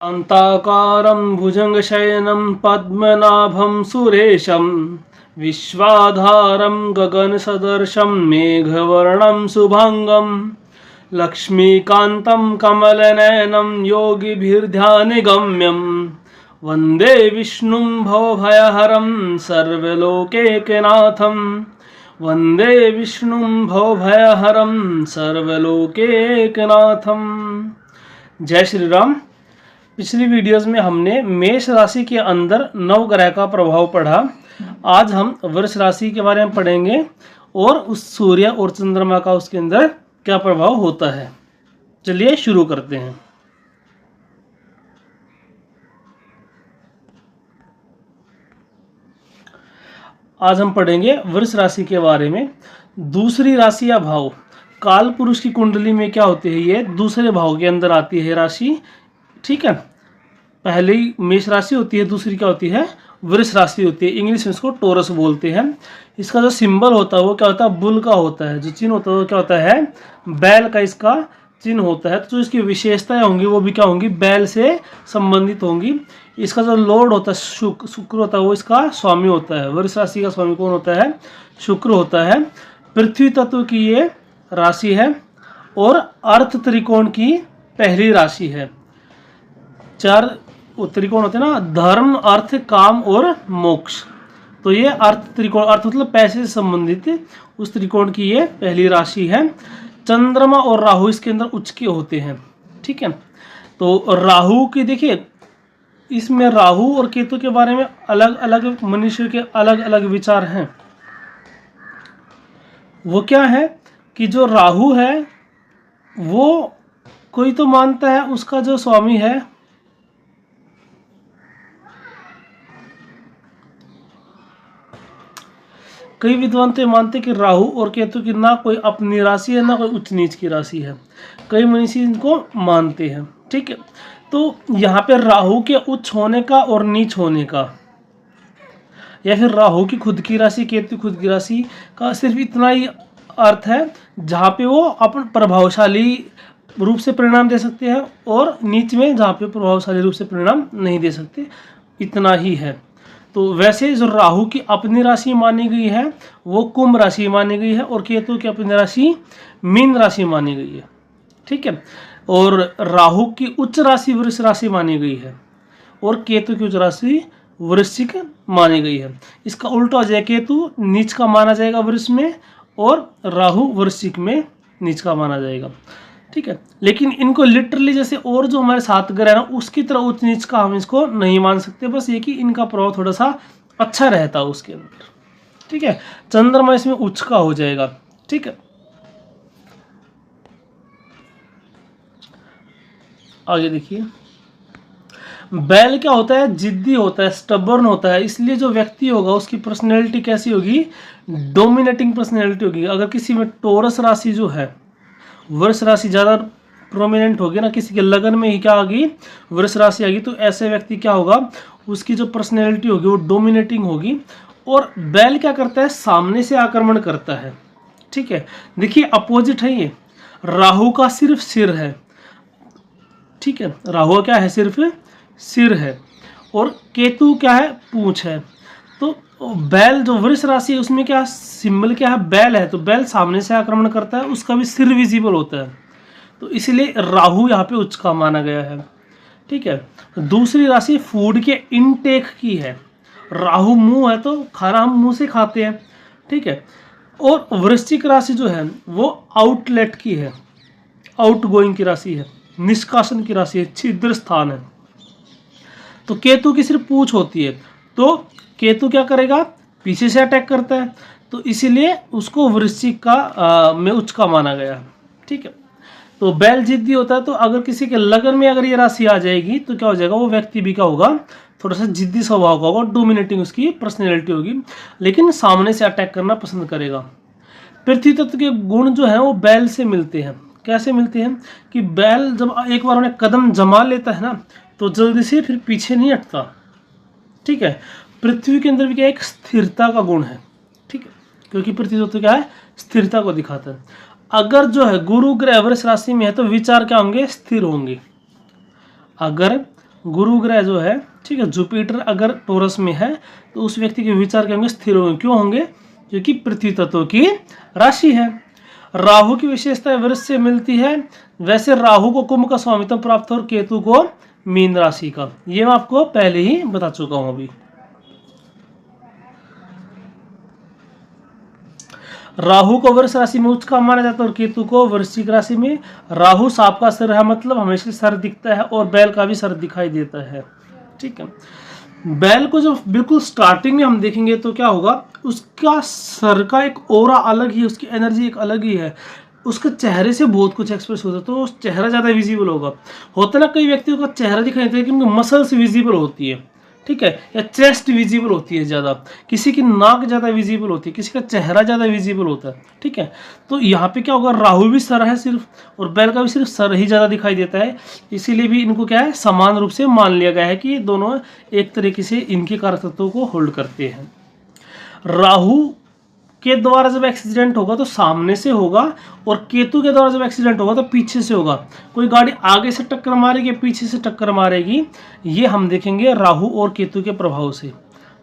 शान्ताकारं भुजगशयनं पद्मनाभं सुरेशं विश्वाधारं गगनसदृशं मेघवर्णं शुभांगं लक्ष्मीकान्तं कमलनयनं योगिभिर्ध्यानगम्यं वन्दे विष्णुं भवभयहरं सर्वलोकैकनाथं वन्दे विष्णुं भवभयहरं सर्वलोकैकनाथं। जय श्री राम। पिछली वीडियोस में हमने मेष राशि के अंदर नवग्रह का प्रभाव पढ़ा। आज हम वृष राशि के बारे में पढ़ेंगे और उस सूर्य और चंद्रमा का उसके अंदर क्या प्रभाव होता है। चलिए शुरू करते हैं। आज हम पढ़ेंगे वृष राशि के बारे में। दूसरी राशि या भाव काल पुरुष की कुंडली में क्या होती है, ये दूसरे भाव के अंदर आती है राशि। ठीक है, पहली मेष राशि होती है, दूसरी क्या होती है, वृष राशि होती है। इंग्लिश में इसको टोरस बोलते हैं। इसका जो सिंबल होता है वो क्या होता है, बुल का होता है। जो चिन्ह होता है वो क्या होता है, बैल का इसका चिन्ह होता है। तो जो इसकी विशेषताएं होंगी वो भी क्या होंगी, बैल से संबंधित होंगी। इसका जो लॉर्ड होता है शुक्र होता है, वो इसका स्वामी होता है। वृष राशि का स्वामी कौन होता है, शुक्र होता है। पृथ्वी तत्व की ये राशि है और अर्थ त्रिकोण की पहली राशि है। चार त्रिकोण होते हैं ना, धर्म अर्थ काम और मोक्ष। तो ये अर्थ त्रिकोण, अर्थ मतलब पैसे से संबंधित, उस त्रिकोण की ये पहली राशि है। चंद्रमा और राहु इसके अंदर उच्च के होते हैं। ठीक है, तो राहु की देखिए, इसमें राहु और केतु के बारे में अलग अलग मनुष्य के अलग अलग विचार हैं। वो क्या है कि जो राहु है वो कोई तो मानता है उसका जो स्वामी है, कई विद्वान तो मानते कि राहु और केतु की ना कोई अपनी राशि है ना कोई उच्च नीच की राशि है। कई मनीषी इनको मानते हैं। ठीक है, तो यहाँ पे राहु के उच्च होने का और नीच होने का, या फिर राहु की खुद की राशि केतु खुद की राशि का सिर्फ इतना ही अर्थ है जहाँ पे वो अपन प्रभावशाली रूप से परिणाम दे सकते हैं और नीच में जहाँ पे प्रभावशाली रूप से परिणाम नहीं दे सकते, इतना ही है। तो वैसे जो राहु की अपनी राशि मानी गई है वो कुंभ राशि मानी गई है और केतु की अपनी राशि मीन राशि मानी गई है। ठीक है, और राहु की उच्च राशि वृष राशि मानी गई है और केतु की उच्च राशि वृश्चिक मानी गई है। इसका उल्टा हो जाए, केतु नीच का माना जाएगा वृष में और राहु वृश्चिक में नीच का माना जाएगा। ठीक है, लेकिन इनको लिटरली जैसे और जो हमारे सात ग्रह है ना उसकी तरह उच्च नीच का हम इसको नहीं मान सकते। बस ये कि इनका प्रभाव थोड़ा सा अच्छा रहता है उसके अंदर। ठीक है, चंद्रमा इसमें उच्च का हो जाएगा। ठीक है, आगे देखिए, बैल क्या होता है, जिद्दी होता है, स्टबर्न होता है। इसलिए जो व्यक्ति होगा उसकी पर्सनैलिटी कैसी होगी, डोमिनेटिंग पर्सनैलिटी होगी। अगर किसी में टोरस राशि जो है, वृष राशि ज़्यादा प्रोमिनेंट होगी ना, किसी के लगन में ही क्या आ गई, वृष राशि आ गई, तो ऐसे व्यक्ति क्या होगा, उसकी जो पर्सनैलिटी होगी वो डोमिनेटिंग होगी। और बैल क्या करता है, सामने से आक्रमण करता है। ठीक है, देखिए अपोजिट है ये, राहु का सिर्फ सिर है। ठीक है, राहु क्या है, सिर्फ सिर है और केतु क्या है, पूंछ है। तो बैल जो वृष राशि है उसमें क्या सिंबल क्या है, बैल है। तो बैल सामने से आक्रमण करता है, उसका भी सिर विजिबल होता है। तो इसलिए राहु यहाँ पे उच्च का माना गया है। ठीक है, दूसरी राशि फूड के इनटेक की है। राहु मुंह है तो खाना हम मुंह से खाते हैं। ठीक है, और वृश्चिक राशि जो है वो आउटलेट की है, आउट गोइंग की राशि है, निष्कासन की राशि है, छिद्र स्थान है। तो केतु की सिर्फ पूंछ होती है, तो केतु क्या करेगा, पीछे से अटैक करता है। तो इसीलिए उसको वृश्चिक का में उच्च का माना गया। ठीक है, तो बैल जिद्दी होता है। तो अगर किसी के लगन में अगर ये राशि आ जाएगी तो क्या हो जाएगा, वो व्यक्ति भी क्या होगा, थोड़ा सा जिद्दी स्वभाव का होगा, डोमिनेटिंग उसकी पर्सनैलिटी होगी, लेकिन सामने से अटैक करना पसंद करेगा। पृथ्वी तत्व के गुण जो है वो बैल से मिलते हैं। कैसे मिलते हैं कि बैल जब एक बार उन्हें कदम जमा लेता है ना तो जल्दी से फिर पीछे नहीं हटता। ठीक है, पृथ्वी के अंदर भी क्या एक स्थिरता का गुण है। ठीक है, क्योंकि पृथ्वी तत्व क्या है, स्थिरता को दिखाता है। अगर जो है गुरु ग्रह वृष राशि में है तो विचार क्या होंगे, स्थिर होंगे। अगर गुरु ग्रह जो है, ठीक है, जुपिटर अगर टोरस में है तो उस व्यक्ति के विचार क्या होंगे, स्थिर होंगे। क्यों होंगे? क्योंकि पृथ्वी तत्व की राशि है। राहु की विशेषता वृष से मिलती है। वैसे राहु को कुंभ का स्वामित्व प्राप्त हो और केतु को मीन राशि का, ये मैं आपको पहले ही बता चुका हूं। अभी राहु को वृष राशि में उच्च का माना जाता है और केतु को वृश्चिक राशि में। राहु सांप का सिर है, मतलब हमेशा सर दिखता है, और बैल का भी सर दिखाई देता है, ठीक है। बैल को जब बिल्कुल स्टार्टिंग में हम देखेंगे तो क्या होगा, उसका सर का एक ऑरा अलग ही, उसकी एनर्जी एक अलग ही है, उसके चेहरे से बहुत कुछ एक्सप्रेस होता है, तो चेहरा ज़्यादा विजिबल होगा। होता ना कई व्यक्तियों का चेहरा दिखाई देता है कि उनकी मसल्स विजिबल होती है, ठीक है, या चेस्ट विजिबल होती है ज़्यादा, किसी की नाक ज़्यादा विजिबल होती है, किसी का चेहरा ज़्यादा विजिबल होता है, ठीक है। तो यहाँ पे क्या होगा, राहु भी सर है सिर्फ, और बैल का भी सिर्फ सर ही ज़्यादा दिखाई देता है, इसीलिए भी इनको क्या है, समान रूप से मान लिया गया है कि दोनों एक तरीके से इनके कारकत्वों को होल्ड करते हैं। राहु के द्वारा जब एक्सीडेंट होगा तो सामने से होगा, और केतु के द्वारा जब एक्सीडेंट होगा तो पीछे से होगा। कोई गाड़ी आगे से टक्कर मारेगी, पीछे से टक्कर मारेगी, ये हम देखेंगे राहु और केतु के प्रभाव से,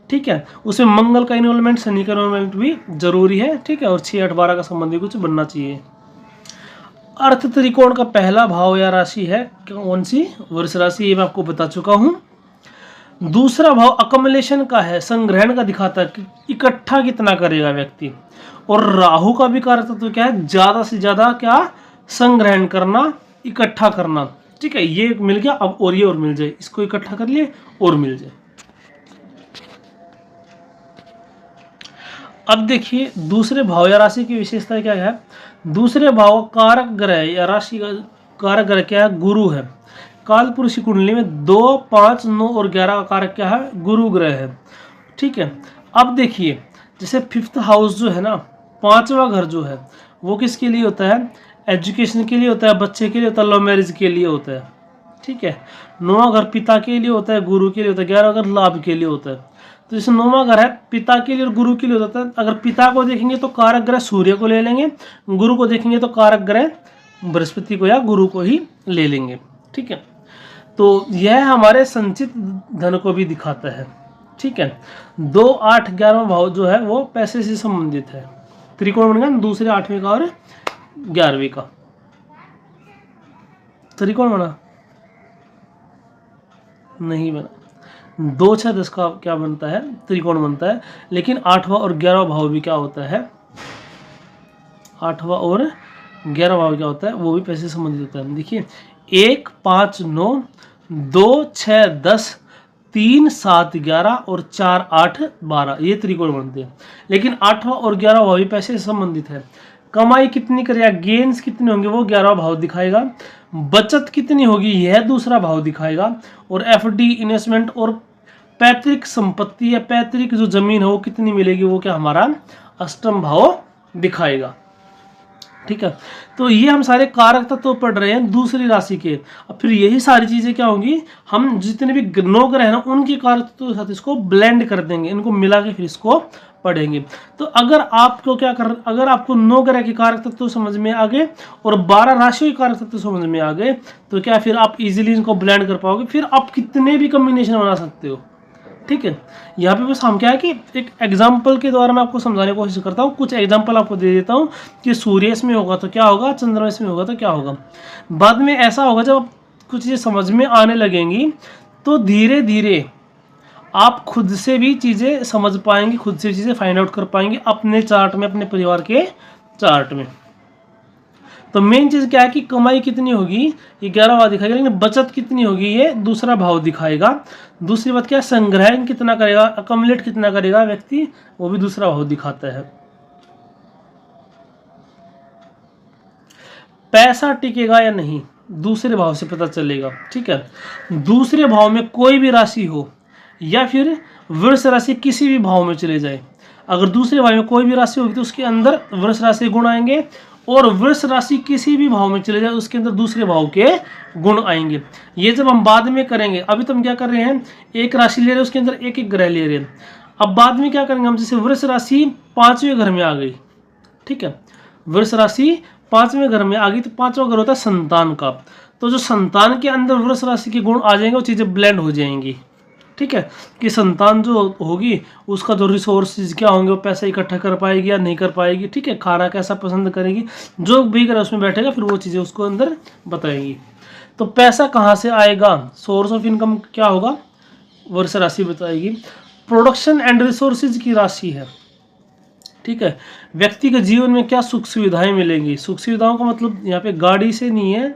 ठीक है। उसमें मंगल का इन्वॉल्वमेंट, शनि का इन्वॉल्वमेंट भी जरूरी है, ठीक है, और 6, 8, 12 का संबंध भी कुछ बनना चाहिए। अर्थ त्रिकोण का पहला भाव या राशि है कौन सी, वृष राशि, ये मैं आपको बता चुका हूं। दूसरा भाव अकमलेशन का है, संग्रहण का दिखाता है कि इकट्ठा कितना करेगा व्यक्ति। और राहु का भी कारकत्व क्या है, ज्यादा से ज्यादा क्या, संग्रहण करना, इकट्ठा करना, ठीक है। ये मिल गया, अब और ये और मिल जाए, इसको इकट्ठा कर लिए और मिल जाए। अब देखिए दूसरे भाव या राशि की विशेषता क्या है। दूसरे भाव कारक ग्रह या राशि का कारक ग्रह क्या है, गुरु है। कालपुरुष की कुंडली में 2, 5, 9 और 11 का कारक क्या है, गुरु ग्रह है, ठीक है। अब देखिए जैसे 5th हाउस जो है ना, 5वां घर जो है, वो किसके लिए होता है, एजुकेशन के लिए होता है, बच्चे के लिए होता है, लव मैरिज के लिए होता है, ठीक है। 9वां घर पिता के लिए होता है, गुरु के लिए होता है। 11वां घर लाभ के लिए होता है। तो जैसे 9वां घर है पिता के लिए और गुरु के लिए होता है। अगर पिता को देखेंगे तो कारक ग्रह सूर्य को ले लेंगे, गुरु को देखेंगे तो कारक ग्रह बृहस्पति को या गुरु को ही ले लेंगे, ठीक है। तो यह हमारे संचित धन को भी दिखाता है, ठीक है। 2, 8, 11वां भाव जो है वो पैसे से संबंधित है। त्रिकोण बन गया दूसरे 8वें का और 11वें का त्रिकोण बना, नहीं बना। 2, 6, 10 का क्या बनता है, त्रिकोण बनता है। लेकिन 8वां और 11वां भाव भी क्या होता है, 8वां और 11वां भाव क्या होता है, वो भी पैसे से संबंधित होता है। देखिए 1, 5, 9, 2, 6, 10, 3, 7, 11 और 4, 8, 12 ये त्रिकोण बनते हैं। लेकिन 8वां और 11वां भाव भी पैसे से संबंधित है। कमाई कितनी करेगा, गेन्स कितने होंगे, वो 11वां भाव दिखाएगा। बचत कितनी होगी, यह दूसरा भाव दिखाएगा। और एफडी, इन्वेस्टमेंट और पैतृक संपत्ति या पैतृक जो जमीन है वो कितनी मिलेगी, वो क्या हमारा अष्टम भाव दिखाएगा, ठीक है। तो ये हम सारे कारक तत्व पढ़ रहे हैं दूसरी राशि के। अब फिर यही सारी चीजें क्या होंगी, हम जितने भी 9 ग्रह हैं ना उनके कारक तत्व के साथ इसको ब्लेंड कर देंगे, इनको मिला के फिर इसको पढ़ेंगे। तो अगर आपको अगर आपको 9 ग्रह के कारक तत्व समझ में आ गए और 12 राशियों के कारक तत्व समझ में आ गए तो क्या फिर आप इजीली इनको ब्लेंड कर पाओगे, फिर आप कितने भी कॉम्बिनेशन बना सकते हो, ठीक है। यहाँ पे बस हम क्या है कि एक एग्जाम्पल के द्वारा मैं आपको समझाने की कोशिश करता हूँ। कुछ एग्जाम्पल आपको दे देता हूँ कि सूर्य इसमें होगा तो क्या होगा, चंद्रमा इसमें होगा तो क्या होगा। बाद में ऐसा होगा जब कुछ चीज़ें समझ में आने लगेंगी तो धीरे धीरे आप खुद से भी चीज़ें समझ पाएंगे, खुद से चीज़ें फाइंड आउट कर पाएंगे अपने चार्ट में, अपने परिवार के चार्ट में। तो मेन चीज़ क्या है कि कमाई कितनी होगी ये 11वां भाव दिखाएगा, लेकिन बचत कितनी होगी ये दूसरा भाव दिखाएगा। दूसरी बात क्या है, संग्रहण कितना करेगा, अकमलेट कितना करेगा व्यक्ति, वो भी दूसरा भाव दिखाता है। पैसा टिकेगा या नहीं दूसरे भाव से पता चलेगा, ठीक है। दूसरे भाव में कोई भी राशि हो या फिर वृष राशि किसी भी भाव में चले जाए, अगर दूसरे भाव में कोई भी राशि होगी तो उसके अंदर वृष राशि गुण आएंगे, और वृष राशि किसी भी भाव में चले जाए उसके अंदर दूसरे भाव के गुण आएंगे। ये जब हम बाद में करेंगे, अभी तो हम क्या कर रहे हैं, एक राशि ले रहे हैं उसके अंदर एक एक ग्रह ले रहे हैं। अब बाद में क्या करेंगे हम, जैसे वृष राशि 5वें घर में आ गई, ठीक है, वृष राशि 5वें घर में आ गई तो 5वां घर होता है संतान का। तो जो संतान के अंदर वृष राशि के गुण आ जाएंगे वो चीज़ें ब्लेंड हो जाएंगी। ठीक है, कि संतान जो होगी उसका जो रिसोर्सेज क्या होंगे, वो पैसा इकट्ठा कर पाएगी या नहीं कर पाएगी। ठीक है, खाना कैसा पसंद करेगी, जो भी करे उसमें बैठेगा, फिर वो चीज़ें उसको अंदर बताएंगी। तो पैसा कहाँ से आएगा, सोर्स ऑफ इनकम क्या होगा, वृष राशि बताएगी। प्रोडक्शन एंड रिसोर्सेज की राशि है। ठीक है, व्यक्ति के जीवन में क्या सुख सुविधाएं मिलेंगी। सुख सुविधाओं का मतलब यहाँ पे गाड़ी से नहीं है,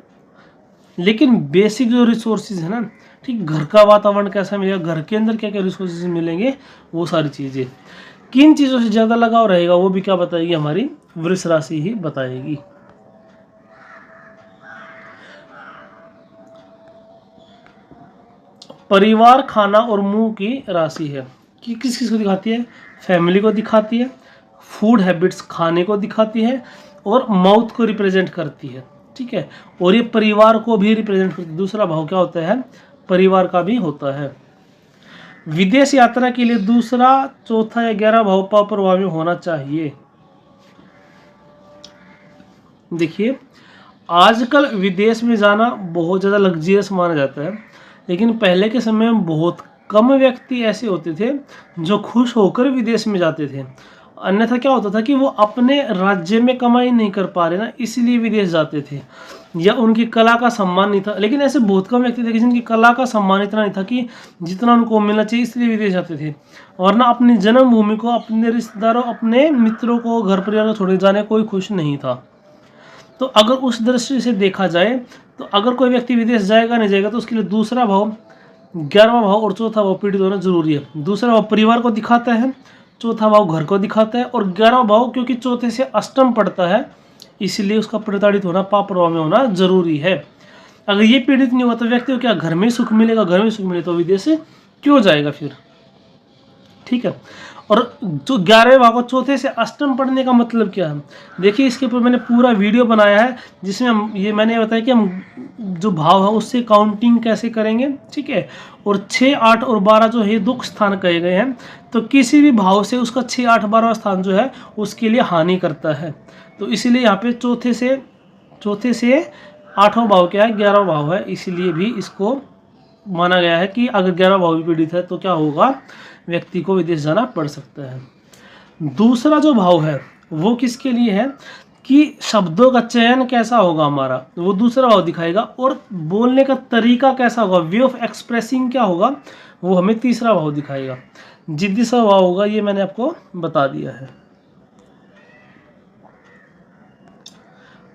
लेकिन बेसिक जो रिसोर्सेज है ना, ठीक, घर का वातावरण कैसा मिलेगा, घर के अंदर क्या क्या रिसोर्सेज मिलेंगे, वो सारी चीज़ें। किन चीज़ों से ज़्यादा लगाव रहेगा वो भी क्या बताएगी, हमारी वृष राशि ही बताएगी। परिवार, खाना और मुंह की राशि है कि किस किस को दिखाती है, फैमिली को दिखाती है, फूड हैबिट्स खाने को दिखाती है, और माउथ को रिप्रेजेंट करती है। ठीक है, और ये परिवार को भी रिप्रेजेंट करती है। दूसरा भाव क्या होता है, परिवार का भी होता है। विदेश यात्रा के लिए दूसरा, चौथा या 11 भाव प्रभाव में होना चाहिए। देखिए, आजकल विदेश में जाना बहुत ज़्यादा लग्जरियस माना जाता है, लेकिन पहले के समय में बहुत कम व्यक्ति ऐसे होते थे जो खुश होकर विदेश में जाते थे। अन्यथा क्या होता था कि वो अपने राज्य में कमाई नहीं कर पा रहे ना, इसलिए विदेश जाते थे, या उनकी कला का सम्मान नहीं था। लेकिन ऐसे बहुत कम व्यक्ति थे जिनकी कला का सम्मान इतना नहीं था कि जितना उनको मिलना चाहिए, इसलिए विदेश जाते थे। और ना अपनी जन्मभूमि को, अपने रिश्तेदारों, अपने मित्रों को, घर परिवार को छोड़ जाने कोई खुश नहीं था। तो अगर उस दृष्टि से देखा जाए तो अगर कोई व्यक्ति विदेश जाएगा नहीं जाएगा, तो उसके लिए दूसरा भाव, 11वां भाव और चौथा भाव पीड़ित होना जरूरी है। दूसरा भाव परिवार को दिखाता है, चौथा भाव घर को दिखाता है, और 11वां भाव क्योंकि चौथे से अष्टम पड़ता है, इसलिए उसका प्रताड़ित होना, पाप प्रभाव में होना जरूरी है। अगर ये पीड़ित नहीं हुआ तो व्यक्ति को क्या घर में सुख मिलेगा, घर में सुख मिले तो विदेश से क्यों जाएगा फिर। ठीक है, और जो 11वें भाव को चौथे से अष्टम पढ़ने का मतलब क्या है, देखिए इसके ऊपर मैंने पूरा वीडियो बनाया है, जिसमें मैंने बताया कि हम जो भाव है उससे काउंटिंग कैसे करेंगे। ठीक है, और 6, 8 और 12 जो है दुख स्थान कहे गए हैं, तो किसी भी भाव से उसका 6, 8, 12वां स्थान जो है उसके लिए हानि करता है। तो इसीलिए यहाँ पे चौथे से 8वां भाव क्या है, 11वां भाव है, इसीलिए भी इसको माना गया है कि अगर 11वां भाव भी पीड़ित है तो क्या होगा, व्यक्ति को विदेश जाना पड़ सकता है। दूसरा जो भाव है वो किसके लिए है कि शब्दों का चयन कैसा होगा हमारा, वो दूसरा भाव दिखाएगा, और बोलने का तरीका कैसा होगा, वे ऑफ एक्सप्रेसिंग क्या होगा, वो हमें तीसरा भाव दिखाएगा। जिद्दी स्वभाव होगा, ये मैंने आपको बता दिया है।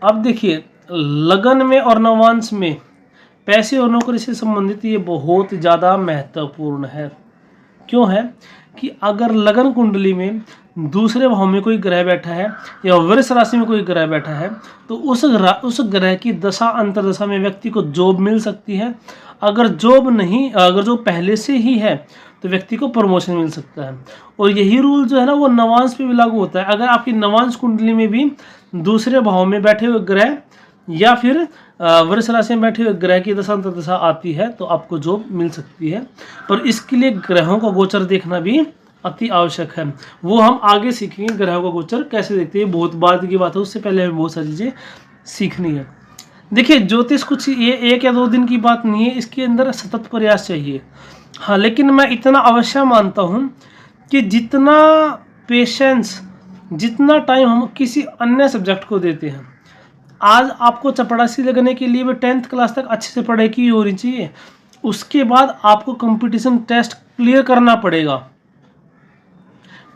अब देखिए, लगन में और नवांश में पैसे और नौकरी से संबंधित ये बहुत ज़्यादा महत्वपूर्ण है। क्यों है कि अगर लगन कुंडली में दूसरे भाव में कोई ग्रह बैठा है या वृष राशि में कोई ग्रह बैठा है, तो उस ग्रह की दशा अंतरदशा में व्यक्ति को जॉब मिल सकती है। अगर जॉब पहले से ही है तो व्यक्ति को प्रमोशन मिल सकता है। और यही रूल जो है ना वो नवांश पे भी लागू होता है। अगर आपकी नवांश कुंडली में भी दूसरे भाव में बैठे हुए ग्रह या फिर वृष राशि में बैठे हुए ग्रह की दशा अंतर्दशा आती है तो आपको जॉब मिल सकती है। पर इसके लिए ग्रहों का गोचर देखना भी अति आवश्यक है। वो हम आगे सीखेंगे, ग्रहों का गोचर कैसे देखते हैं, बहुत बाद की बात है, उससे पहले हमें बहुत सारी चीज़ें सीखनी है। देखिए, ज्योतिष कुछ ये 1 या 2 दिन की बात नहीं है, इसके अंदर सतत प्रयास चाहिए। हाँ, लेकिन मैं इतना अवश्य मानता हूँ कि जितना पेशेंस, जितना टाइम हम किसी अन्य सब्जेक्ट को देते हैं, आज आपको चपरासी लगने के लिए भी 10th क्लास तक अच्छे से पढ़ाई की होनी चाहिए। उसके बाद आपको कंपटीशन टेस्ट क्लियर करना पड़ेगा,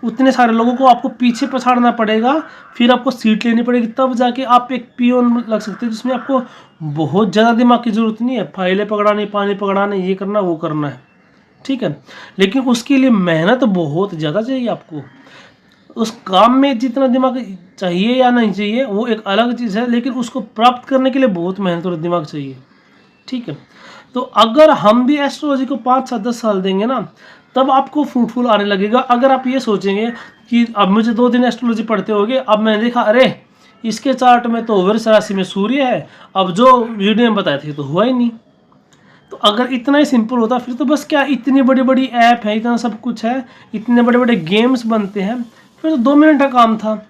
उतने सारे लोगों को आपको पीछे पछाड़ना पड़ेगा, फिर आपको सीट लेनी पड़ेगी, तब जाके आप एक पियोन लग सकते हैं, जिसमें आपको बहुत ज़्यादा दिमाग की ज़रूरत नहीं है। फाइलें पकड़ानी, पानी पकड़ाने, ये करना वो करना है, ठीक है। लेकिन उसके लिए मेहनत बहुत ज़्यादा चाहिए आपको। उस काम में जितना दिमाग चाहिए या नहीं चाहिए वो एक अलग चीज़ है, लेकिन उसको प्राप्त करने के लिए बहुत मेहनत और दिमाग चाहिए, ठीक है। तो अगर हम भी एस्ट्रोलॉजी को 5, 7, 10 साल देंगे ना, तब आपको फ्रूटफुल आने लगेगा। अगर आप ये सोचेंगे कि अब मुझे 2 दिन एस्ट्रोलॉजी पढ़ते होगे, अब मैंने देखा अरे इसके चार्ट में तो वृष राशि में सूर्य है, अब जो वीडियो में बताए थे तो हुआ ही नहीं। तो अगर इतना ही सिंपल होता फिर तो बस क्या, इतनी बड़ी बड़ी ऐप है, इतना सब कुछ है, इतने बड़े बड़े गेम्स बनते हैं, फिर तो 2 मिनट का काम था।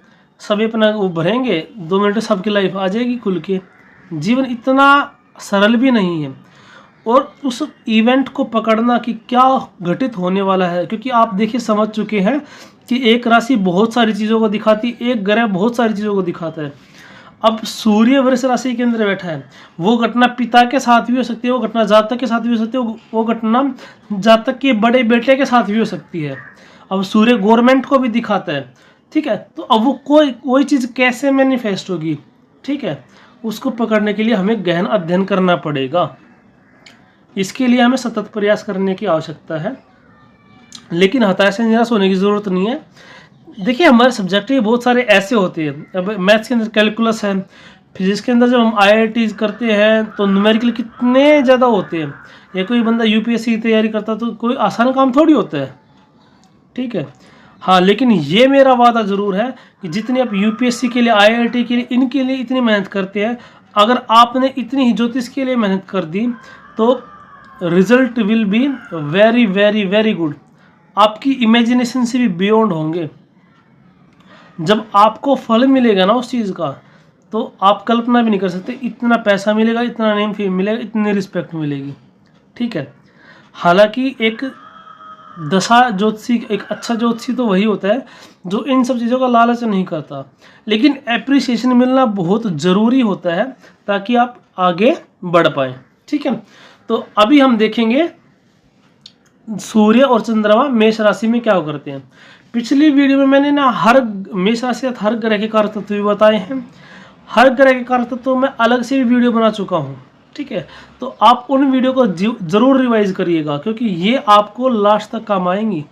सभी अपना वो भरेंगे, 2 मिनट सबकी लाइफ आ जाएगी खुल के। जीवन इतना सरल भी नहीं है। और उस इवेंट को पकड़ना कि क्या घटित होने वाला है, क्योंकि आप देखिए समझ चुके हैं कि एक राशि बहुत सारी चीज़ों को दिखाती, एक ग्रह बहुत सारी चीज़ों को दिखाता है। अब सूर्य वृष राशि के अंदर बैठा है, वो घटना पिता के साथ भी हो सकती है, वो घटना जातक के साथ भी हो सकती है, वो घटना जातक के बड़े बेटे के साथ भी हो सकती है। अब सूर्य गवर्नमेंट को भी दिखाता है, ठीक है। तो अब वो कोई चीज़ कैसे मैनिफेस्ट होगी, ठीक है, उसको पकड़ने के लिए हमें गहन अध्ययन करना पड़ेगा। इसके लिए हमें सतत प्रयास करने की आवश्यकता है, लेकिन हताशा से निराश होने की ज़रूरत नहीं है। देखिए हमारे सब्जेक्ट ही बहुत सारे ऐसे होते हैं। अब मैथ्स के अंदर कैलकुलस है, फिजिक्स के अंदर जब हम IIT करते हैं तो न्यूमेरिकल कितने ज़्यादा होते हैं। या कोई बंदा UPSC की तैयारी करता तो कोई आसान काम थोड़ी होता है, ठीक है। हाँ, लेकिन ये मेरा वादा ज़रूर है कि जितनी आप UPSC के लिए, IIT के लिए, इनके लिए इतनी मेहनत करते हैं, अगर आपने इतनी ही ज्योतिष के लिए मेहनत कर दी तो result will be very very very good. आपकी इमेजिनेशन से भी बियॉन्ड होंगे। जब आपको फल मिलेगा ना उस चीज़ का, तो आप कल्पना भी नहीं कर सकते, इतना पैसा मिलेगा, इतना नेम फेम मिलेगा, इतनी रिस्पेक्ट मिलेगी, ठीक है। हालांकि एक दशा ज्योतिषी, एक अच्छा ज्योतिषी तो वही होता है जो इन सब चीज़ों का लालच नहीं करता, लेकिन एप्रिसिएशन मिलना बहुत ज़रूरी होता है ताकि आप आगे बढ़ पाएँ, ठीक है। तो अभी हम देखेंगे सूर्य और चंद्रमा मेष राशि में क्या करते हैं। पिछली वीडियो में मैंने ना हर मेष राशि हर ग्रह के कारक तत्व भी बताए हैं, हर ग्रह के कारक तत्व मैं अलग से भी वीडियो बना चुका हूँ, ठीक है। तो आप उन वीडियो को ज़रूर रिवाइज करिएगा, क्योंकि ये आपको लास्ट तक काम आएंगी।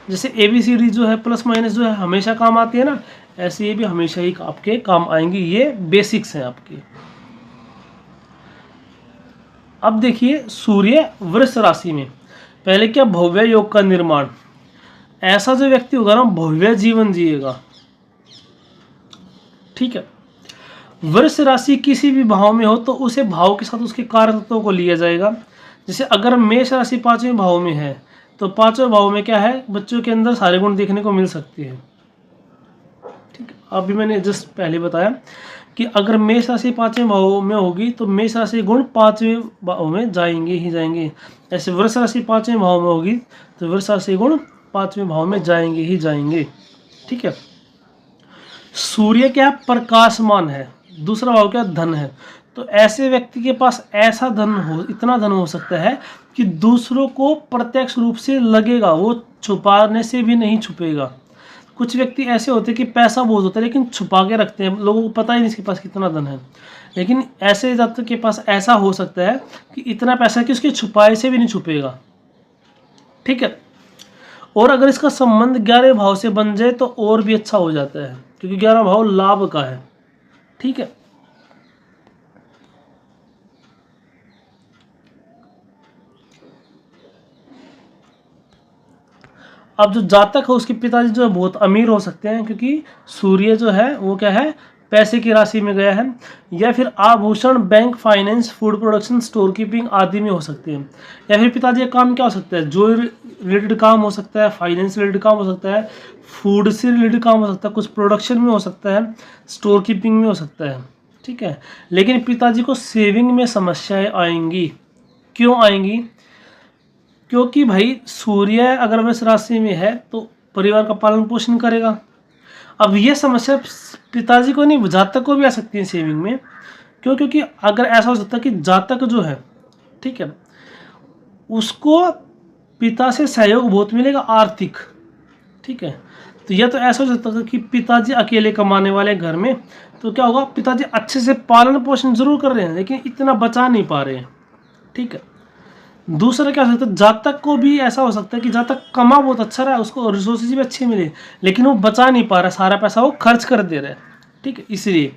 जैसे ABCD जो है, प्लस माइनस जो है, हमेशा काम आती है ना, ऐसे ये भी हमेशा ही आपके काम आएंगी। ये बेसिक्स हैं आपके। अब देखिए सूर्य वृष राशि में पहले क्या, भव्य योग का निर्माण। ऐसा जो व्यक्ति होगा ना, भव्य जीवन जिएगा, ठीक है। वृष राशि किसी भी भाव में हो तो उसे भाव के साथ उसके कारक तत्वों को लिया जाएगा। जैसे अगर मेष राशि 5वें भाव में है तो 5वें भाव में क्या है, बच्चों के अंदर सारे गुण देखने को मिल सकते हैं, ठीक है। अभी मैंने जस्ट पहले बताया कि अगर मेष राशि 5वें भाव में होगी तो मेष राशि गुण 5वें भाव में जाएंगे ही जाएंगे। ऐसे वृष राशि 5वें भाव में होगी तो वृष राशि गुण 5वें भाव में जाएंगे ही जाएंगे, ठीक है। सूर्य क्या प्रकाशमान है, दूसरा भाव क्या धन है। तो ऐसे व्यक्ति के पास ऐसा धन हो, इतना धन हो सकता है कि दूसरों को प्रत्यक्ष रूप से लगेगा, वो छुपाने से भी नहीं छुपेगा। कुछ व्यक्ति ऐसे होते हैं कि पैसा बहुत होता है लेकिन छुपा के रखते हैं, लोगों को पता ही नहीं इसके पास कितना धन है। लेकिन ऐसे जातक के पास ऐसा हो सकता है कि इतना पैसा है कि उसके छुपाए से भी नहीं छुपेगा, ठीक है। और अगर इसका संबंध 11 भाव से बन जाए तो और भी अच्छा हो जाता है, क्योंकि 11 भाव लाभ का है, ठीक है। अब जो जातक है उसके पिताजी जो है बहुत अमीर हो सकते हैं, क्योंकि सूर्य जो है वो क्या है, पैसे की राशि में गया है। या फिर आभूषण, bank, finance, food production, store keeping आदि में हो सकते हैं। या फिर पिताजी का काम क्या हो सकता है, ज्वेलरी रिलेटेड काम हो सकता है, फाइनेंस रिलेटेड काम हो सकता है, फूड से रिलेटेड काम हो सकता है, कुछ प्रोडक्शन में हो सकता है, स्टोर कीपिंग में हो सकता है, ठीक है। लेकिन पिताजी को सेविंग में समस्याएं आएंगी। क्यों आएंगी, क्योंकि भाई सूर्य अगर वृष राशि में है तो परिवार का पालन पोषण करेगा। अब ये समस्या पिताजी को नहीं, जातक को भी आ सकती है सेविंग में। क्यों, क्योंकि अगर ऐसा हो सकता है कि जातक जो है, ठीक है, उसको पिता से सहयोग बहुत मिलेगा आर्थिक, ठीक है। तो यह तो ऐसा हो सकता है कि पिताजी अकेले कमाने वाले घर में, तो क्या होगा, पिताजी अच्छे से पालन पोषण जरूर कर रहे हैं लेकिन इतना बचा नहीं पा रहे हैं, ठीक है। दूसरा क्या हो सकता है, जातक को भी ऐसा हो सकता है कि जातक कमा बहुत अच्छा रहा है, उसको रिसोर्सेज भी अच्छे मिले, लेकिन वो बचा नहीं पा रहा, सारा पैसा वो खर्च कर दे रहा है, ठीक है, इसलिए।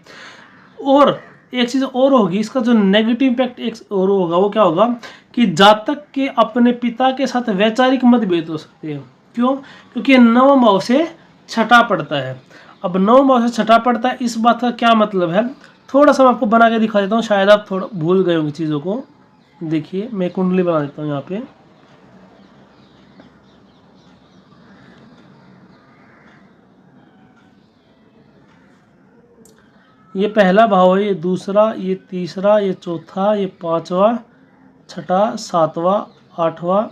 और एक चीज़ और होगी, इसका जो नेगेटिव इम्पैक्ट एक और होगा, वो क्या होगा कि जातक के अपने पिता के साथ वैचारिक मतभेद हो सकते हैं। क्यों, क्योंकि नवम भाव से छठा पड़ता है। अब नवम भाव से छठा पड़ता है, इस बात का क्या मतलब है, थोड़ा सा मैं आपको बना के दिखा देता हूँ, शायद आप थोड़ा भूल गए होंगे चीज़ों को। देखिए मैं कुंडली बना देता हूँ यहाँ पे। ये पहला भाव है, ये दूसरा, ये तीसरा, ये चौथा, ये पांचवा, छठा, सातवां, आठवां,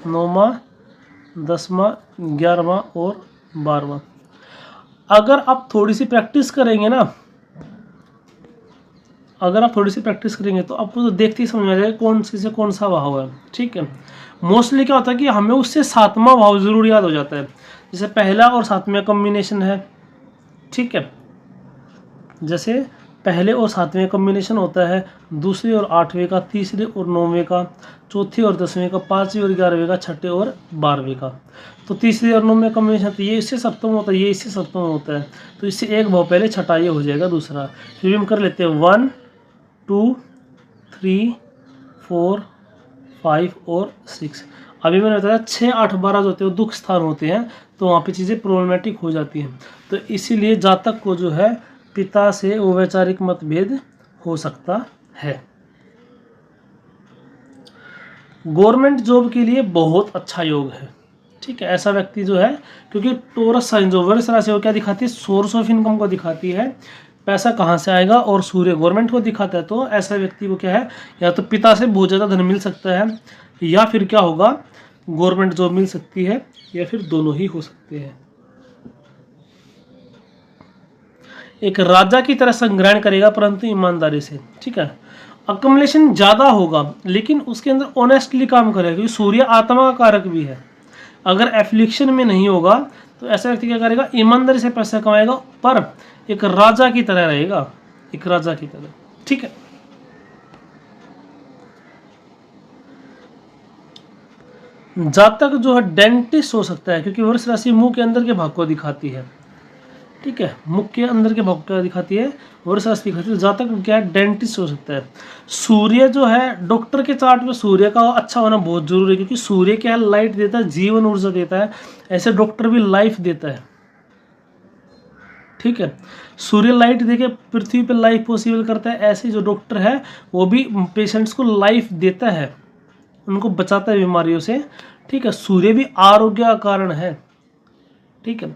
नौवां, 10वां, 11वां और 12वां। अगर आप थोड़ी सी प्रैक्टिस करेंगे ना, तो आपको तो देखते ही समझ में आ जाएगा कौन सी से कौन सा भाव है। ठीक है, मोस्टली क्या होता है कि हमें उससे 7वां भाव जरूर याद हो जाता है। जैसे पहला और 7वां कॉम्बिनेशन है, ठीक है, जैसे पहले और 7वें कॉम्बिनेशन होता है, दूसरे और 8वें का, तीसरे और 9वें का, चौथे और 10वें का, 5वें और 11वें का, छठे और 12वें का। तो तीसरे और 9वें कॉम्बिनेशन, तो ये इससे सप्तम होता है, ये इससे सप्तम होता है, तो इससे एक भाव पहले छठा ये हो जाएगा दूसरा। फिर हम कर लेते हैं 1 2 3 4 5 और 6। अभी मैंने बताया 6 8 12 जो होते हैं वो दुख स्थान होते हैं, तो वहाँ पे चीज़ें प्रॉब्लमेटिक हो जाती हैं। तो इसीलिए जातक को जो है पिता से वैचारिक मतभेद हो सकता है। गवर्नमेंट जॉब के लिए बहुत अच्छा योग है। ठीक है, ऐसा व्यक्ति जो है, क्योंकि टोरस साइन जो वृष राशि वो क्या दिखाती है, सोर्स ऑफ इनकम को दिखाती है, पैसा कहाँ से आएगा, और सूर्य गवर्नमेंट को दिखाता है। तो ऐसा व्यक्ति को क्या है, या तो पिता से बहुत ज़्यादा धन मिल सकता है, या फिर क्या होगा, गवर्नमेंट जॉब मिल सकती है, या फिर दोनों ही हो सकते हैं। एक राजा की तरह संग्रहण करेगा परंतु ईमानदारी से। ठीक है, अकमलेशन ज़्यादा होगा लेकिन उसके अंदर ऑनेस्टली काम करेगा, क्योंकि सूर्य आत्मा का कारक भी है। अगर एफ्लिक्शन में नहीं होगा तो ऐसा व्यक्ति क्या करेगा, ईमानदारी से पैसा कमाएगा, पर एक राजा की तरह रहेगा, एक राजा की तरह। ठीक है, जातक जो है डेंटिस्ट हो सकता है, क्योंकि वृष राशि मुंह के अंदर के भाग को दिखाती है। ठीक है, मुख के अंदर के भाग को दिखाती है, वृष राशि दिखाती है। जातक क्या है, डेंटिस्ट हो सकता है। सूर्य जो है, डॉक्टर के चार्ट में सूर्य का अच्छा होना बहुत जरूरी है, क्योंकि सूर्य क्या है, लाइट देता है, जीवन ऊर्जा देता है। ऐसे डॉक्टर भी लाइफ देता है। ठीक है, सूर्य लाइट देके पृथ्वी पर लाइफ पॉसिबल करता है, ऐसे जो डॉक्टर है वो भी पेशेंट्स को लाइफ देता है, उनको बचाता है बीमारियों से। ठीक है, सूर्य भी आरोग्य का कारण है। ठीक है,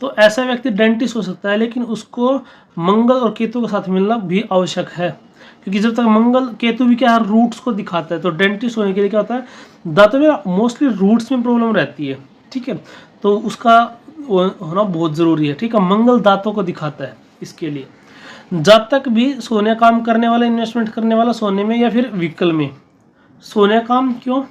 तो ऐसा व्यक्ति डेंटिस्ट हो सकता है, लेकिन उसको मंगल और केतु के साथ मिलना भी आवश्यक है, क्योंकि जब तक मंगल केतु भी क्या है, रूट्स को दिखाता है। तो डेंटिस्ट होने के लिए क्या होता है, दांतों में मोस्टली रूट्स में प्रॉब्लम रहती है। ठीक है, तो उसका होना बहुत ज़रूरी है। ठीक है, मंगल दांतों को दिखाता है, इसके लिए जातक भी सोने काम करने वाला, इन्वेस्टमेंट करने वाला सोने में या फिर व्हीकल में। सोने काम क्यों,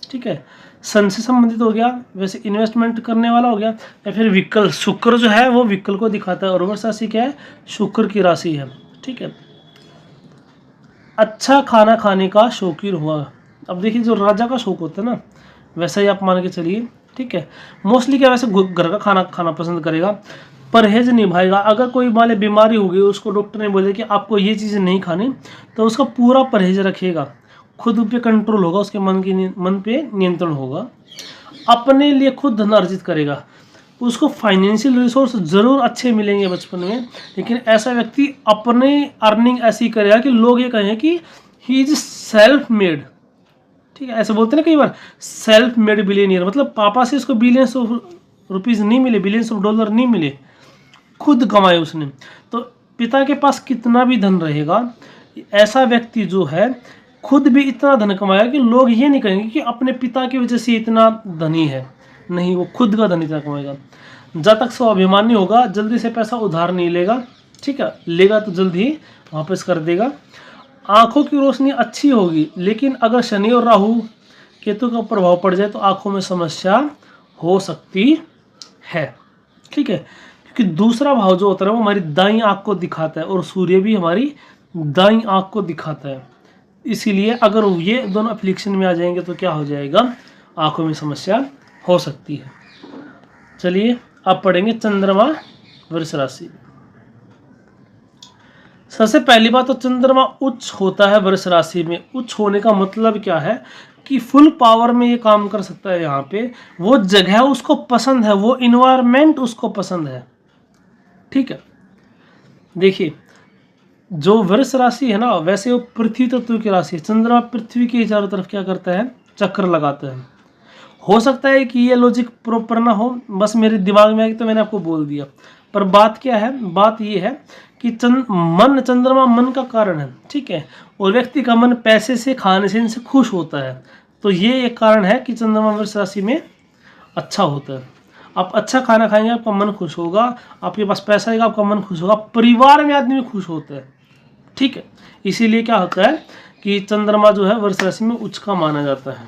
ठीक है, सन से संबंधित हो गया, वैसे इन्वेस्टमेंट करने वाला हो गया, या फिर व्हीकल, शुक्र जो है वो व्हीकल को दिखाता है, और वृष राशि क्या है, शुक्र की राशि है। ठीक है, अच्छा खाना खाने का शौकीन हुआ। अब देखिए, जो राजा का शौक होता है ना, वैसा ही आप मान के चलिए। ठीक है, मोस्टली क्या, वैसे घर का खाना खाना पसंद करेगा, परहेज निभाएगा। अगर कोई मान बीमारी हो गई, उसको डॉक्टर ने बोला कि आपको ये चीज़ें नहीं खानी, तो उसका पूरा परहेज रखेगा, खुद पे कंट्रोल होगा, उसके मन पे नियंत्रण होगा, अपने लिए खुद धन अर्जित करेगा। उसको फाइनेंशियल रिसोर्स जरूर अच्छे मिलेंगे बचपन में, लेकिन ऐसा व्यक्ति अपने अर्निंग ऐसी करेगा कि लोग ये कहें कि ही इज सेल्फ मेड। ठीक है, ऐसे बोलते हैं ना कई बार, सेल्फ मेड बिलियनियर, मतलब पापा से इसको बिलियंस ऑफ रुपीज़ नहीं मिले, बिलियंस ऑफ डॉलर नहीं मिले, खुद कमाए उसने। तो पिता के पास कितना भी धन रहेगा, ऐसा व्यक्ति जो है खुद भी इतना धन कमाया कि लोग ये नहीं कहेंगे कि अपने पिता की वजह से इतना धनी है, नहीं, वो खुद का धन इतना कमाएगा। जातक स्वाभिमानी होगा, जल्दी से पैसा उधार नहीं लेगा। ठीक है, लेगा तो जल्द ही वापस कर देगा। आंखों की रोशनी अच्छी होगी, लेकिन अगर शनि और राहु केतु का प्रभाव पड़ जाए तो आंखों में समस्या हो सकती है। ठीक है, क्योंकि दूसरा भाव जो होता है वो हमारी दाईं आंख को दिखाता है, और सूर्य भी हमारी दाईं आंख को दिखाता है। इसीलिए अगर ये दोनों एप्लीकेशन में आ जाएंगे तो क्या हो जाएगा, आंखों में समस्या हो सकती है। चलिए अब पढ़ेंगे चंद्रमा वृष राशि। सबसे पहली बात तो चंद्रमा उच्च होता है वृष राशि में। उच्च होने का मतलब क्या है कि फुल पावर में ये काम कर सकता है। यहाँ पे वो जगह उसको पसंद है, वो इन्वायरमेंट उसको पसंद है। ठीक है, देखिए जो वृष राशि है ना, वैसे वो पृथ्वी तत्व की राशि है। चंद्रमा पृथ्वी के चारों तरफ क्या करता है, चक्कर लगाता है। हो सकता है कि ये लॉजिक प्रॉपर ना हो, बस मेरे दिमाग में आया तो मैंने आपको बोल दिया। पर बात क्या है, बात ये है कि मन, चंद्रमा मन का कारण है, ठीक है, और व्यक्ति का मन पैसे से, खाने से, इनसे खुश होता है। तो ये एक कारण है कि चंद्रमा वृष राशि में अच्छा होता है। आप अच्छा खाना खाएंगे, आपका मन खुश होगा, आपके पास पैसा आएगा, आपका मन खुश होगा, परिवार में आदमी खुश होता है, ठीक है। इसीलिए क्या होता है कि चंद्रमा जो है वृष राशि में उच्च का माना जाता है।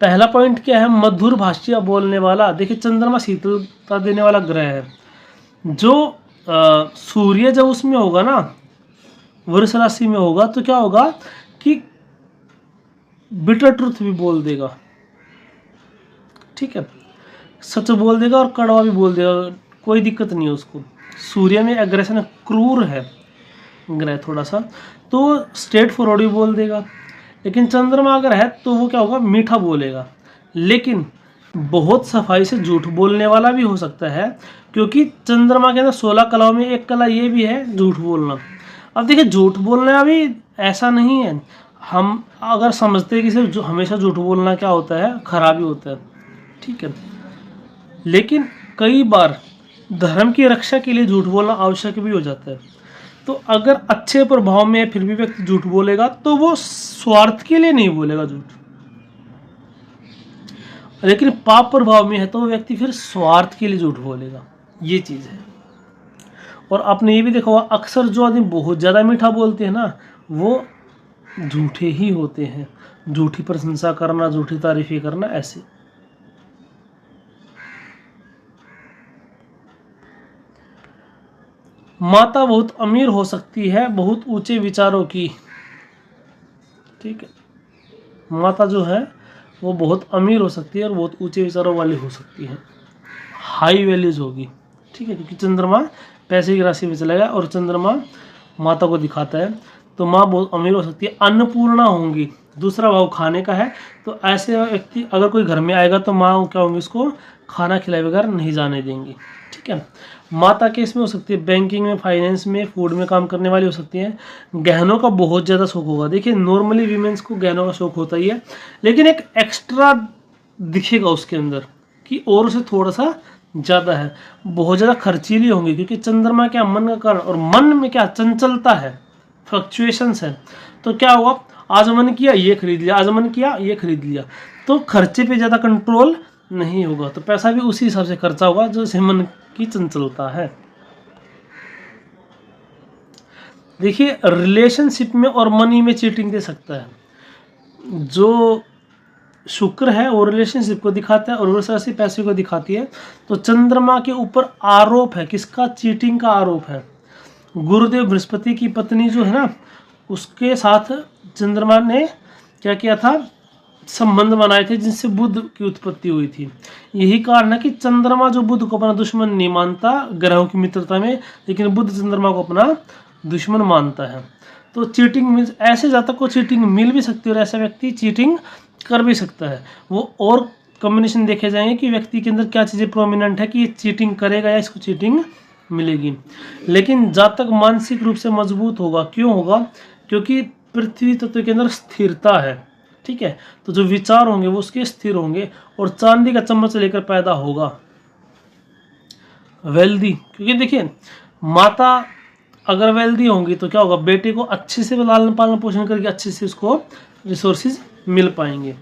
पहला पॉइंट क्या है, मधुर भाषा बोलने वाला। देखिए चंद्रमा शीतलता देने वाला ग्रह है। जो सूर्य जब उसमें होगा ना, वृष राशि में होगा, तो क्या होगा कि बिटर ट्रुथ भी बोल देगा, ठीक है, सच बोल देगा और कड़वा भी बोल देगा, कोई दिक्कत नहीं है उसको। सूर्य में एग्रेशन, क्रूर है ग्रह थोड़ा सा, तो स्ट्रेट फॉरवर्ड भी बोल देगा। लेकिन चंद्रमा अगर है तो वो क्या होगा, मीठा बोलेगा, लेकिन बहुत सफाई से झूठ बोलने वाला भी हो सकता है, क्योंकि चंद्रमा के अंदर 16 कलाओं में एक कला ये भी है, झूठ बोलना। अब देखिए झूठ बोलना भी ऐसा नहीं है, हम अगर समझते हैं कि सिर्फ हमेशा झूठ बोलना क्या होता है, खराबी होता है, ठीक है, लेकिन कई बार धर्म की रक्षा के लिए झूठ बोलना आवश्यक भी हो जाता है। तो अगर अच्छे प्रभाव में फिर भी व्यक्ति झूठ बोलेगा तो वो स्वार्थ के लिए नहीं बोलेगा झूठ, लेकिन पाप प्रभाव में है तो वो व्यक्ति फिर स्वार्थ के लिए झूठ बोलेगा, ये चीज़ है। और आपने ये भी देखा होगा, अक्सर जो आदमी बहुत ज़्यादा मीठा बोलते हैं ना, वो झूठे ही होते हैं। झूठी प्रशंसा करना, झूठी तारीफें करना, ऐसे। माता बहुत अमीर हो सकती है, बहुत ऊंचे विचारों की, ठीक है, माता जो है वो बहुत अमीर हो सकती है और बहुत ऊंचे विचारों वाली हो सकती है, हाई वैल्यूज होगी, ठीक है, क्योंकि चंद्रमा पैसे की राशि में चलेगा और चंद्रमा माता को दिखाता है, तो माँ बहुत अमीर हो सकती है। अन्नपूर्णा होंगी, दूसरा भाव खाने का है, तो ऐसे व्यक्ति अगर कोई घर में आएगा तो माँ क्या होंगी, उसको खाना खिलाए बगैर नहीं जाने देंगी, ठीक है। माता केस में हो सकती है बैंकिंग में, फाइनेंस में, फूड में काम करने वाली हो सकती है। गहनों का बहुत ज़्यादा शौक होगा। देखिए नॉर्मली वीमेंस को गहनों का शौक होता ही है, लेकिन एक एक्स्ट्रा दिखेगा उसके अंदर कि और उसे थोड़ा सा ज़्यादा है। बहुत ज़्यादा खर्चीली होंगी, क्योंकि चंद्रमा क्या मन का कारण, और मन में क्या चंचलता है, फ्लक्चुएशंस है। तो क्या हुआ, आज मन किया ये खरीद लिया, आज मन किया ये खरीद लिया, तो खर्चे पे ज़्यादा कंट्रोल नहीं होगा, तो पैसा भी उसी हिसाब से खर्चा होगा जैसे मन की चंचलता है। देखिए रिलेशनशिप में और मनी में चीटिंग दे सकता है। जो शुक्र है वो रिलेशनशिप को दिखाता है और वृष राशि पैसे को दिखाती है। तो चंद्रमा के ऊपर आरोप है, किसका, चीटिंग का आरोप है। गुरुदेव बृहस्पति की पत्नी जो है ना, उसके साथ चंद्रमा ने क्या किया था, संबंध बनाए थे, जिनसे बुध की उत्पत्ति हुई थी। यही कारण है कि चंद्रमा जो बुध को अपना दुश्मन नहीं मानता ग्रहों की मित्रता में, लेकिन बुध चंद्रमा को अपना दुश्मन मानता है। तो चीटिंग मीन्स ऐसे जातक को चीटिंग मिल भी सकती है और ऐसा व्यक्ति चीटिंग कर भी सकता है। वो और कॉम्बिनेशन देखे जाएंगे कि व्यक्ति के अंदर क्या चीज़ें प्रोमिनेंट है कि ये चीटिंग करेगा या इसको चीटिंग मिलेगी। लेकिन जातक मानसिक रूप से मजबूत होगा। क्यों होगा, क्योंकि पृथ्वी तत्व के अंदर स्थिरता है, ठीक है, तो जो विचार होंगे वो उसके स्थिर होंगे और चांदी का चम्मच लेकर पैदा होगा। वेल्दी, क्योंकि देखिए माता अगर वेल्दी होंगी तो क्या होगा, बेटे को अच्छे से लालन पालन पोषण करके अच्छे से उसको रिसोर्सेज मिल पाएंगे।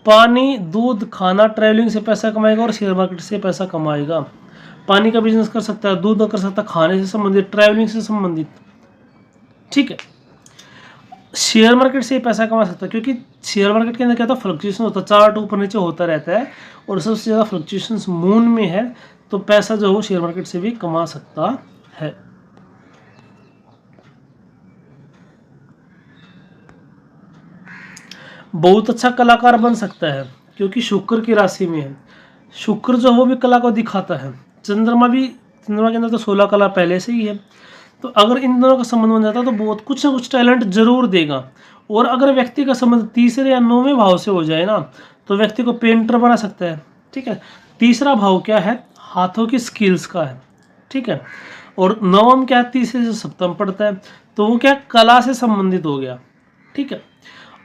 पानी, दूध, खाना, ट्रैवलिंग से पैसा कमाएगा और शेयर मार्केट से पैसा कमाएगा। पानी का बिजनेस कर सकता है, दूध कर सकता है, खाने से संबंधित, ट्रैवलिंग से संबंधित, ठीक है। शेयर मार्केट से पैसा कमा सकता है, क्योंकि शेयर मार्केट के अंदर क्या होता है, फ्लक्चुएशन होता है, चार्ट ऊपर नीचे होता रहता है और सबसे ज़्यादा फ्लक्चुएशन मून में है, तो पैसा जो है वो शेयर मार्केट से भी कमा सकता है। बहुत अच्छा कलाकार बन सकता है, क्योंकि शुक्र की राशि में है। शुक्र जो है वो भी कला को दिखाता है। चंद्रमा के अंदर तो 16 कला पहले से ही है, तो अगर इन दोनों का संबंध बन जाता है तो बहुत कुछ ना कुछ टैलेंट जरूर देगा। और अगर व्यक्ति का संबंध तीसरे या 9वें भाव से हो जाए ना, तो व्यक्ति को पेंटर बना सकता है, ठीक है। तीसरा भाव क्या है, हाथों की स्किल्स का है, ठीक है। और नवम क्या है, तीसरे से सप्तम पड़ता है, तो वो क्या कला से संबंधित हो गया, ठीक है।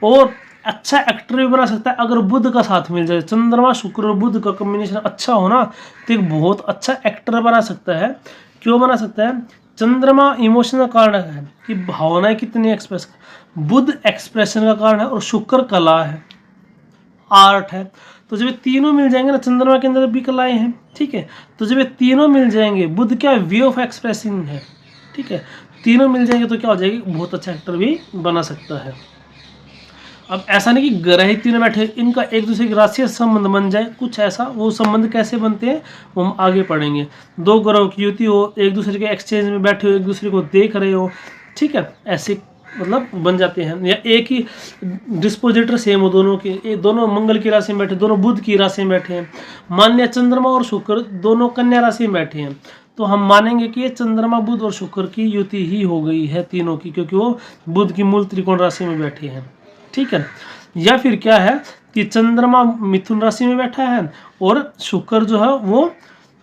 और अच्छा एक्टर भी बना सकता है अगर बुध का साथ मिल जाए। चंद्रमा शुक्र और बुध का कॉम्बिनेशन अच्छा हो ना, तो एक बहुत अच्छा एक्टर बना सकता है। क्यों बना सकता है, चंद्रमा इमोशन का कारण है कि भावनाएं कितनी एक्सप्रेस, बुध एक्सप्रेशन का कारण है और शुक्र कला है, आर्ट है। तो जब ये तीनों मिल जाएंगे ना, चंद्रमा के अंदर भी कलाएं हैं, ठीक है, तो जब ये तीनों मिल जाएंगे, बुध क्या वे ऑफ एक्सप्रेसिंग है, ठीक है, तीनों मिल जाएंगे तो क्या हो जाएगी, बहुत अच्छा एक्टर भी बना सकता है। अब ऐसा नहीं कि ग्रह ही तीनों बैठे, इनका एक दूसरे की राशि से संबंध बन जाए, कुछ ऐसा, वो संबंध कैसे बनते हैं वो हम आगे पढ़ेंगे। दो ग्रहों की युति हो, एक दूसरे के एक्सचेंज में बैठे हो, एक दूसरे को देख रहे हो, ठीक है, ऐसे मतलब बन जाते हैं। या एक ही डिस्पोजिटर सेम हो दोनों के, दोनों मंगल की राशि में बैठे, दोनों बुध की राशि में बैठे हैं, मान लिया चंद्रमा और शुक्र दोनों कन्या राशि में बैठे हैं, तो हम मानेंगे कि ये चंद्रमा बुध और शुक्र की युति ही हो गई है तीनों की, क्योंकि वो बुध की मूल त्रिकोण राशि में बैठे हैं, ठीक है। या फिर क्या है कि चंद्रमा मिथुन राशि में बैठा है और शुक्र जो है वो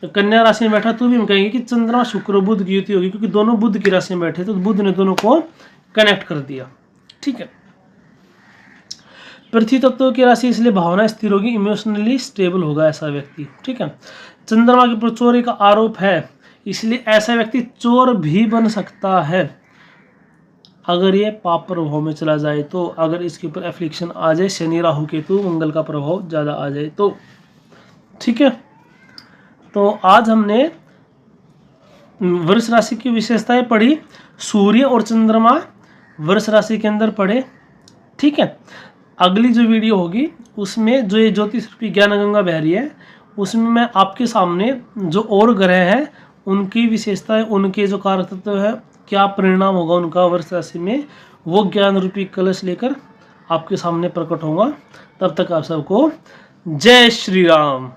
कन्या राशि में बैठा, तो भी हम कहेंगे कि चंद्रमा शुक्र बुध की युति होगी, क्योंकि दोनों बुध की राशि में बैठे, तो बुध ने दोनों को कनेक्ट कर दिया, ठीक है। पृथ्वी तत्व की राशि, इसलिए भावना स्थिर होगी, इमोशनली स्टेबल होगा ऐसा व्यक्ति, ठीक है। चंद्रमा के ऊपर चोरी का आरोप है, इसलिए ऐसा व्यक्ति चोर भी बन सकता है अगर ये पाप प्रभाव में चला जाए तो, अगर इसके ऊपर एफ्लिक्शन आ जाए, शनि राहु केतु मंगल का प्रभाव ज़्यादा आ जाए तो, ठीक है। तो आज हमने वृष राशि की विशेषताएं पढ़ी, सूर्य और चंद्रमा वृष राशि के अंदर पढ़े, ठीक है। अगली जो वीडियो होगी उसमें जो ये ज्योतिष रूपी ज्ञान गंगा बह रही है, उसमें मैं आपके सामने जो और ग्रह हैं उनकी विशेषताएं, उनके जो कारक तत्व है, क्या परिणाम होगा उनका वृष राशि में, वो ज्ञान रूपी कलश लेकर आपके सामने प्रकट होगा। तब तक आप सबको जय श्री राम।